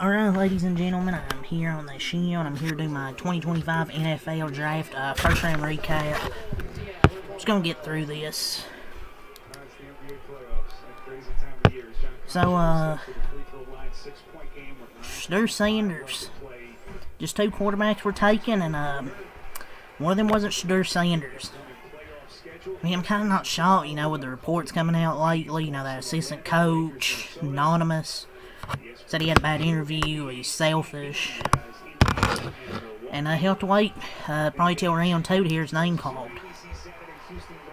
Alright, ladies and gentlemen, I'm here on the show, and I'm here to do my 2025 NFL Draft first round recap. Just gonna get through this. So, Shedeur Sanders. Just two quarterbacks were taken, and one of them wasn't Shedeur Sanders. I mean, I'm kind of not shocked, with the reports coming out lately. That assistant coach, anonymous, said he had a bad interview, he's selfish. And he'll have to wait probably till round 2 to hear his name called.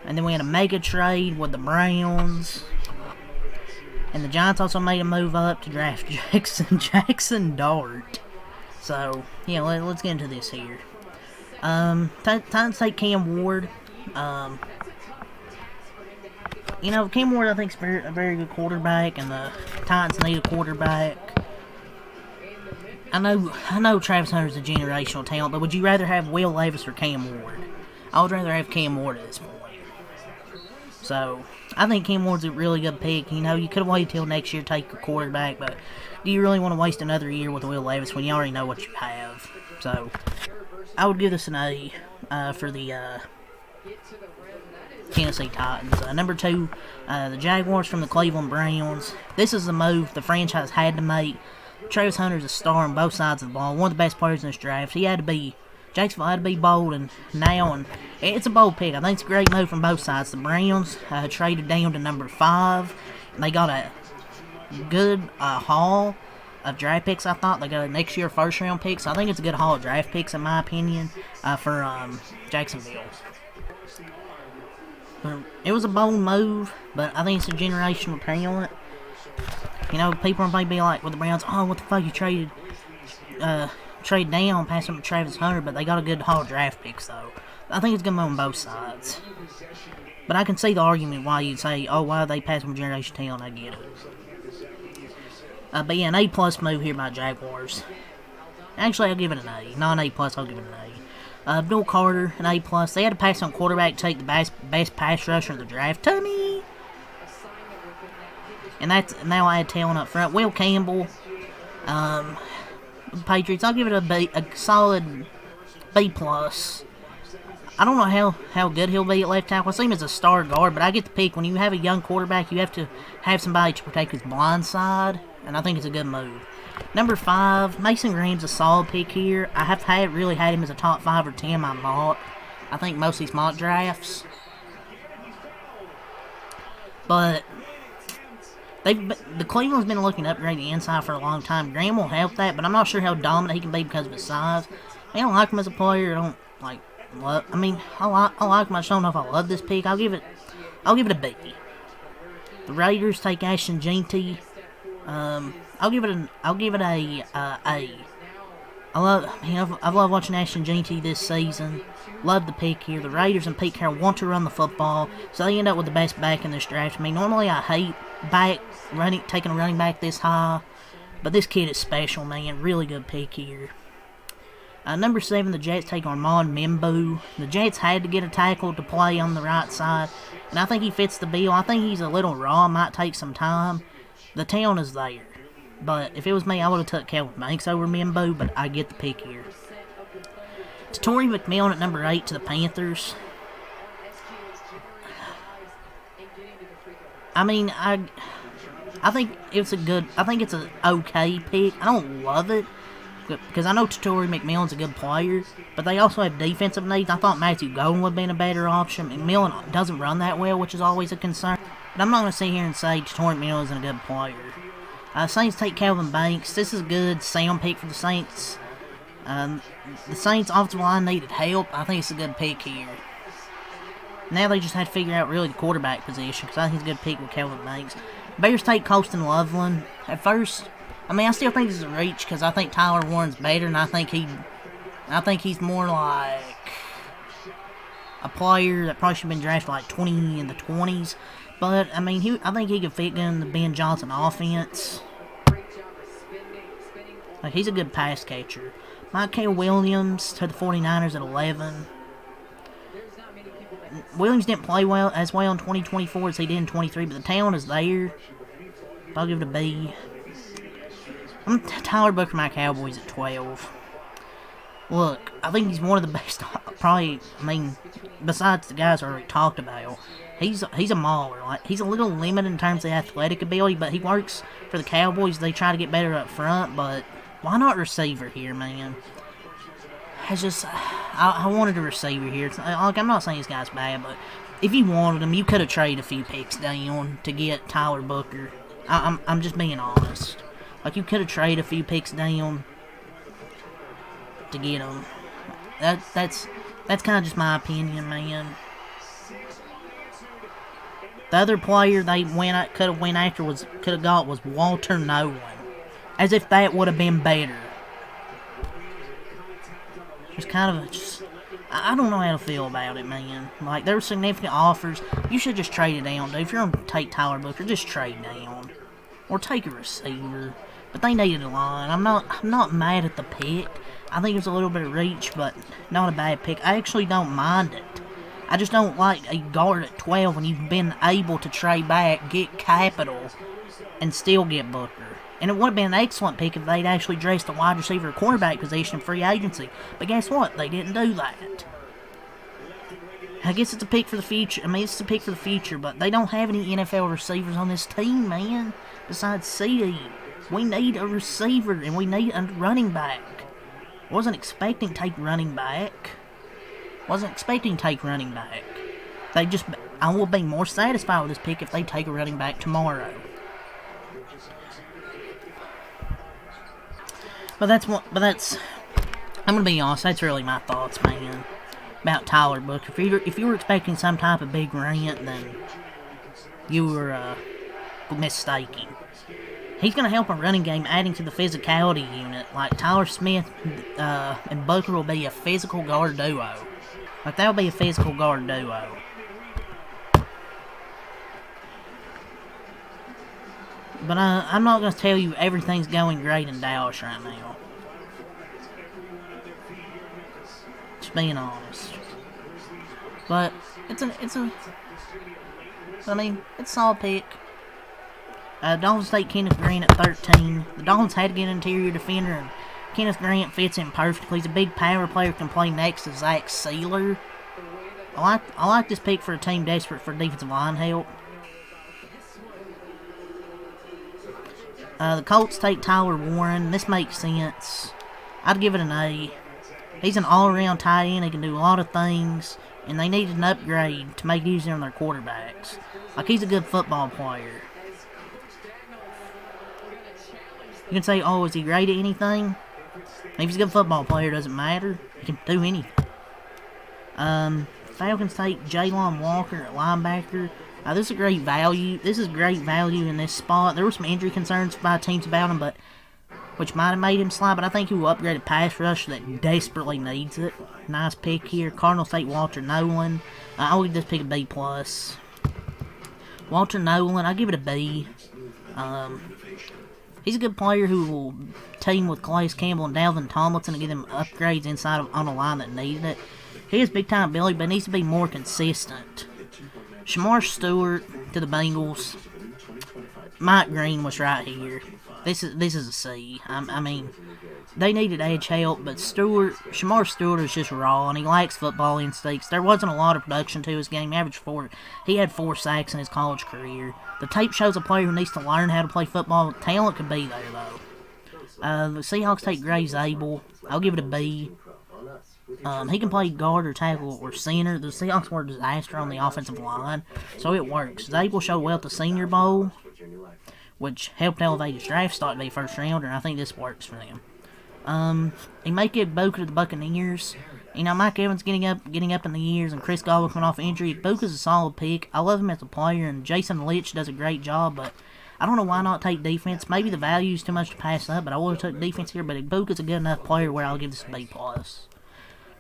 And then we had a mega trade with the Browns. And the Giants also made a move up to draft Jackson Dart. So, yeah, let's get into this here. Titans take Cam Ward. Cam Ward, I think, is a very good quarterback, and the Titans need a quarterback. I know Travis Hunter's a generational talent, but would you rather have Will Levis or Cam Ward? I would rather have Cam Ward at this point. So, I think Cam Ward's a really good pick. You could have waited till next year to take a quarterback, but do you really want to waste another year with Will Levis when you already know what you have? So, I would give this an A for the Tennessee Titans. Number 2, the Jaguars from the Cleveland Browns. This is the move the franchise had to make. Travis Hunter's a star on both sides of the ball. One of the best players in this draft. Jacksonville had to be bold, and it's a bold pick. I think it's a great move from both sides. The Browns traded down to number 5. And they got a good haul of draft picks, I thought. They got a next year first round pick. So I think it's a good haul of draft picks, in my opinion, for Jacksonville. It was a bold move, but I think it's a generational talent. People might be like with the Browns, oh, what the fuck, you trade down, pass them to Travis Hunter, but they got a good haul of draft picks, though. I think it's going to be on both sides. But I can see the argument why you'd say, oh, why they pass them generational talent, I get it. But yeah, an A+ move here by Jaguars. Actually, I'll give it an A. Not an A+, I'll give it an A. Bill Carter, an A+. They had to pass on quarterback to take the best pass rusher in the draft. Tommy! And now I had talent up front. Will Campbell, Patriots, I'll give it a solid B+. I don't know how good he'll be at left tackle. I see him as a star guard, but I get the pick. When you have a young quarterback, you have to have somebody to protect his blind side, and I think it's a good move. Number 5, Mason Graham's a solid pick here. I have really had him as a top 5 or 10 my mock. I think most of these mock drafts. But the Cleveland's been looking to upgrade the inside for a long time. Graham will help that, but I'm not sure how dominant he can be because of his size. I don't like him as a player. I like him. I just don't know if I love this pick. I'll give it a B. The Raiders take Ashton Jeanty. I'll give it a A. I've loved watching Ashton Jeanty this season. Love the pick here. The Raiders and Pete Carroll want to run the football, so they end up with the best back in this draft. Normally I hate taking a running back this high, but this kid is special, man. Really good pick here. Number 7, the Jets take Armand Membu. The Jets had to get a tackle to play on the right side, and I think he fits the bill. I think he's a little raw, might take some time. The talent is there. But if it was me, I would have took Kelvin Banks over Membu, but I get the pick here. Torrey McMillan at number 8 to the Panthers. I think it's an okay pick. I don't love it, because I know Torrey McMillan's a good player, but they also have defensive needs. I thought Matthew Golden would have been a better option. McMillan doesn't run that well, which is always a concern. But I'm not going to sit here and say Torrey McMillan isn't a good player. Saints take Calvin Banks. This is a good sound pick for the Saints. The Saints' offensive line needed help. I think it's a good pick here. Now they just had to figure out really the quarterback position, because I think it's a good pick with Calvin Banks. Bears take Colston Loveland. At first, I still think this is a reach, because I think Tyler Warren's better, and I think he's more like a player that probably should have been drafted like 20 in the 20s. But, I think he could fit in the Ben Johnson offense. He's a good pass catcher. Micah Williams to the 49ers at 11. Williams didn't play as well in 2024 as he did in 23, but the talent is there. I'll give it a B. I'm Tyler Booker, my Cowboys at 12. Look, I think he's one of the best, probably, I mean, besides the guys I already talked about, he's a mauler. Like, he's a little limited in terms of athletic ability, but he works for the Cowboys. They try to get better up front, but why not receiver here, man? It's just, I wanted a receiver here. Like, I'm not saying this guy's bad, but if you wanted him, you could have traded a few picks down to get Tyler Booker. I'm just being honest. Like, you could have traded a few picks down to get him. That's kind of just my opinion, man. The other player they could have went after was Walter Nolan, as if that would have been better. Just kind of I don't know how to feel about it, man. Like, there were significant offers. You should just trade it down, dude. If you're gonna take Tyler Booker, just trade down or take a receiver. But they needed a line. I'm not mad at the pick. I think it's a little bit of reach, but not a bad pick. I actually don't mind it. I just don't like a guard at 12 when you've been able to trade back, get capital, and still get Booker. And it would have been an excellent pick if they'd actually addressed the wide receiver or cornerback position in free agency. But guess what? They didn't do that. I guess it's a pick for the future. I mean, it's a pick for the future, but they don't have any NFL receivers on this team, man. Besides CD. We need a receiver, and we need a running back. Wasn't expecting to take running back. I will be more satisfied with this pick if they take a running back tomorrow. I'm gonna be honest, that's really my thoughts, man, about Tyler Booker. If you were expecting some type of big rant, then you were mistaken. He's going to help a running game, adding to the physicality unit. Like, Tyler Smith and Booker will be a physical guard duo. Like, that'll be a physical guard duo. But I'm not going to tell you everything's going great in Dallas right now. Just being honest. But it's a solid pick. Dolphins take Kenneth Grant at 13. The Dolphins had to get an interior defender, and Kenneth Grant fits in perfectly. He's a big power player, can play next to Zach Sealer. I like this pick for a team desperate for defensive line help. The Colts take Tyler Warren. This makes sense. I'd give it an A. He's an all-around tight end. He can do a lot of things, and they needed an upgrade to make it easier on their quarterbacks. Like, he's a good football player. You can say, oh, is he great at anything? If he's a good football player, it doesn't matter. He can do anything. Falcons take Jalen Walker at linebacker. This is great value. This is great value in this spot. There were some injury concerns by teams about him, which might have made him slide, but I think he will upgrade a pass rush that desperately needs it. Nice pick here. Cardinals take Walter Nolan. I'll give this pick a B+. Walter Nolan, I'll give it a B. He's a good player who will team with Calais Campbell and Dalvin Tomlinson and give them upgrades on a line that needed it. He has big-time ability, but needs to be more consistent. Shamar Stewart to the Bengals. Mike Green was right here. This is a C. I mean, they needed edge help, but Shamar Stewart is just raw, and he lacks football instincts. There wasn't a lot of production to his game. He had 4 sacks in his college career. The tape shows a player who needs to learn how to play football. Talent could be there, though. The Seahawks take Gray Zabel. I'll give it a B. He can play guard or tackle or center. The Seahawks were a disaster on the offensive line, so it works. Zabel showed well at the Senior Bowl, which helped elevate his draft stock to be first rounder, and I think this works for them. He may give Booker to the Buccaneers. You know, Mike Evans getting up in the years, and Chris Godwin coming off injury. Booker's a solid pick. I love him as a player, and Jason Litch does a great job, but I don't know why not take defense. Maybe the value's too much to pass up, but I would have took defense here, but Booker's a good enough player where I'll give this a B+.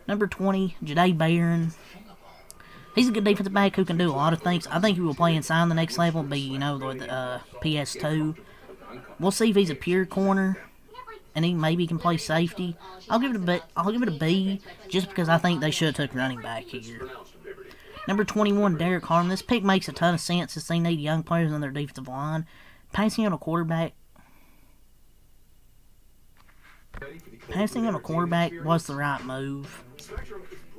Number 20, Jahdae Barron. He's a good defensive back who can do a lot of things. I think he will play inside the next level, be, the PS2. We'll see if he's a pure corner, and he maybe can play safety. I'll give it a B, just because I think they should have took running back here. Number 21, Derek Harmon. This pick makes a ton of sense since they need young players on their defensive line. passing on a quarterback was the right move.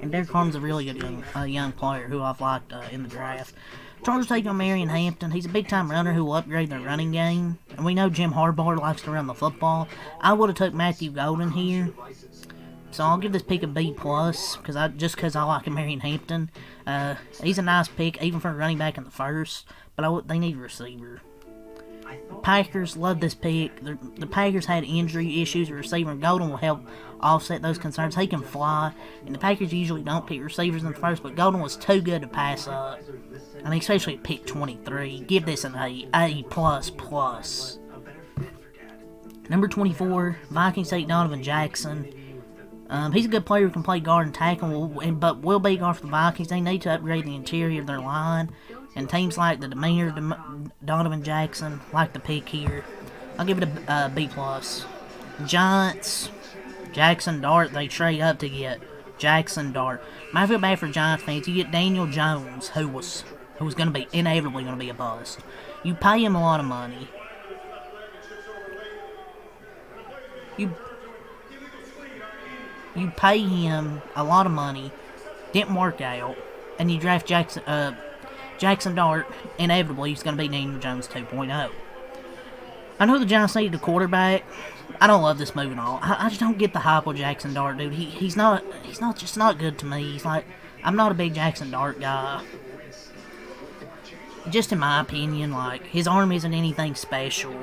And Derek Harm's a really good young player who I've liked in the draft. Chargers taking on Marion Hampton. He's a big-time runner who will upgrade their running game. And we know Jim Harbaugh likes to run the football. I would have took Matthew Golden here. So I'll give this pick a B+, because I like Marion Hampton. He's a nice pick, even for a running back in the first. But they need a receiver. The Packers love this pick. The Packers had injury issues with receiver, and Golden will help offset those concerns. He can fly, and the Packers usually don't pick receivers in the first, but Golden was too good to pass up. I mean, especially at pick 23. Give this an A++. Number 24, Vikings take Donovan Jackson. He's a good player who can play guard and tackle, but will be guard for the Vikings. They need to upgrade the interior of their line, and teams like the demeanor Donovan Jackson like the pick here. I'll give it a B+. Giants, Jackson Dart, they trade up to get Jackson Dart. I feel bad for Giants fans. You get Daniel Jones, who was going to be inevitably going to be a bust. You pay him a lot of money. You pay him a lot of money, didn't work out, and you draft Jackson Dart. Inevitably, he's going to be Daniel Jones 2.0. I know the Giants needed a quarterback. I don't love this move at all. I just don't get the hype of Jackson Dart, dude. He's not good to me. I'm not a big Jackson Dart guy. Just in my opinion, his arm isn't anything special.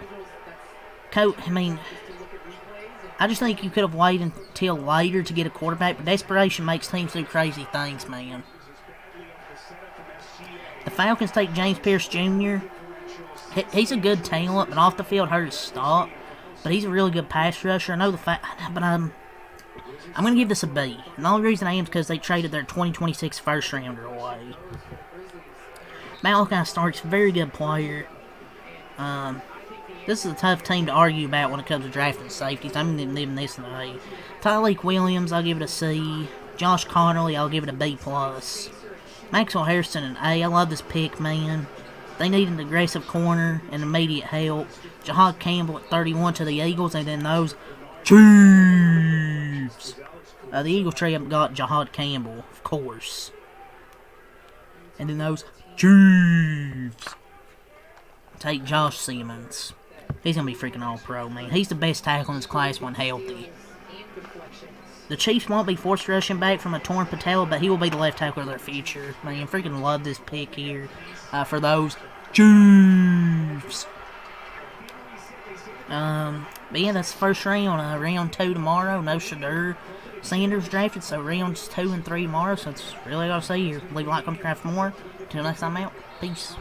I just think you could have waited until later to get a quarterback, but desperation makes teams do crazy things, man. The Falcons take James Pierce Jr. He's a good talent, but off the field hurt his stop. But he's a really good pass rusher. I know but I'm going to give this a B. And the only reason I am is because they traded their 2026 first rounder away. Malachi Starks, very good player. This is a tough team to argue about when it comes to drafting safeties. I'm giving this an A. Tyleik Williams, I'll give it a C. Josh Connolly, I'll give it a B+. Maxwell Harrison, an A. I love this pick, man. They need an aggressive corner and immediate help. Jahad Campbell at 31 to the Eagles, and then those Chiefs. The Eagles trade up got Jahad Campbell, of course. And then those Chiefs take Josh Simmons. He's going to be freaking all-pro, man. He's the best tackle in his class when healthy. The Chiefs won't be forced rushing back from a torn patella, but he will be the left tackle of their future. Man, freaking love this pick here for those Chiefs. But yeah, that's the first round. Round 2 tomorrow. No Shedeur Sanders drafted, so rounds 2 and 3 tomorrow. So it's really all I say here. Leave a like, comment, subscribe for more. Until next time, I'm out. Peace.